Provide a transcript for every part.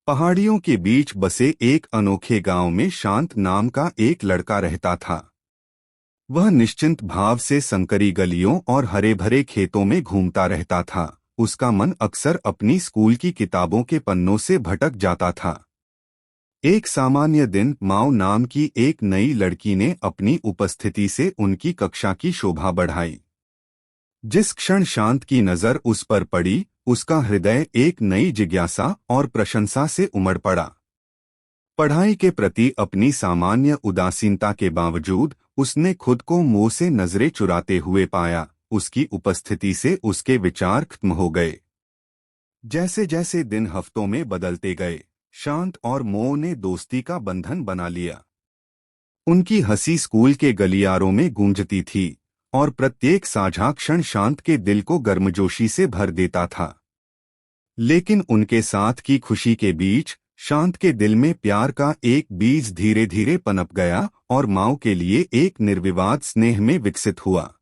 पहाड़ियों के बीच बसे एक अनोखे गांव में शांत नाम का एक लड़का रहता था। वह निश्चिंत भाव से संकरी गलियों और हरे भरे खेतों में घूमता रहता था। उसका मन अक्सर अपनी स्कूल की किताबों के पन्नों से भटक जाता था। एक सामान्य दिन माओ नाम की एक नई लड़की ने अपनी उपस्थिति से उनकी कक्षा की शोभा बढ़ाई। जिस क्षण शांत की नजर उस पर पड़ी, उसका हृदय एक नई जिज्ञासा और प्रशंसा से उमड़ पड़ा। पढ़ाई के प्रति अपनी सामान्य उदासीनता के बावजूद उसने खुद को मोह से नजरें चुराते हुए पाया। उसकी उपस्थिति से उसके विचार खत्म हो गए। जैसे जैसे दिन हफ्तों में बदलते गए, शांत और मोह ने दोस्ती का बंधन बना लिया। उनकी हंसी स्कूल के गलियारों में गूंजती थी और प्रत्येक साझा क्षण शांत के दिल को गर्मजोशी से भर देता था। लेकिन उनके साथ की खुशी के बीच शांत के दिल में प्यार का एक बीज धीरे धीरे पनप गया और माओ के लिए एक निर्विवाद स्नेह में विकसित हुआ।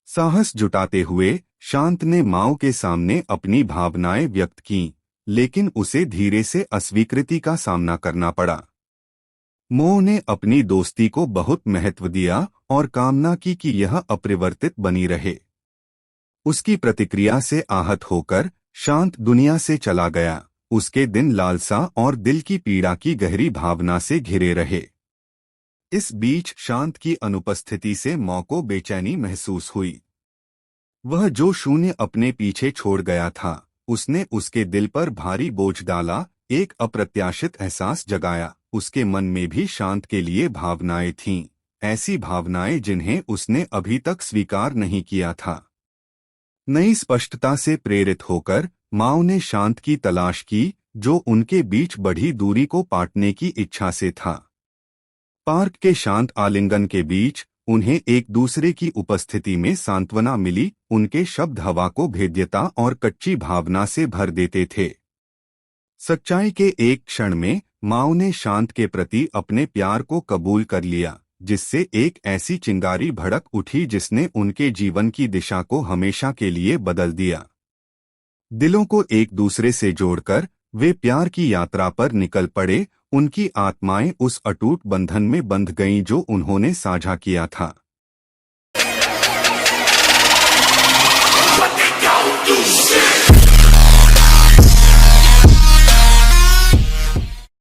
साहस जुटाते हुए शांत ने माओ के सामने अपनी भावनाएं व्यक्त की, लेकिन उसे धीरे से अस्वीकृति का सामना करना पड़ा। मोह ने अपनी दोस्ती को बहुत महत्व दिया और कामना की कि यह अपरिवर्तित बनी रहे। उसकी प्रतिक्रिया से आहत होकर शांत दुनिया से चला गया। उसके दिन लालसा और दिल की पीड़ा की गहरी भावना से घिरे रहे। इस बीच शांत की अनुपस्थिति से माँ को बेचैनी महसूस हुई। वह जो शून्य अपने पीछे छोड़ गया था, उसने उसके दिल पर भारी बोझ डाला। एक अप्रत्याशित एहसास जगाया। उसके मन में भी शांत के लिए भावनाएं थीं, ऐसी भावनाएं जिन्हें उसने अभी तक स्वीकार नहीं किया था। नई स्पष्टता से प्रेरित होकर माओ ने शांत की तलाश की, जो उनके बीच बढ़ी दूरी को पाटने की इच्छा से था। पार्क के शांत आलिंगन के बीच उन्हें एक दूसरे की उपस्थिति में सांत्वना मिली। उनके शब्द हवा को भेद्यता और कच्ची भावना से भर देते थे। सच्चाई के एक क्षण में माओ ने शांत के प्रति अपने प्यार को कबूल कर लिया, जिससे एक ऐसी चिंगारी भड़क उठी जिसने उनके जीवन की दिशा को हमेशा के लिए बदल दिया। दिलों को एक दूसरे से जोड़कर वे प्यार की यात्रा पर निकल पड़े। उनकी आत्माएं उस अटूट बंधन में बंध गईं जो उन्होंने साझा किया था।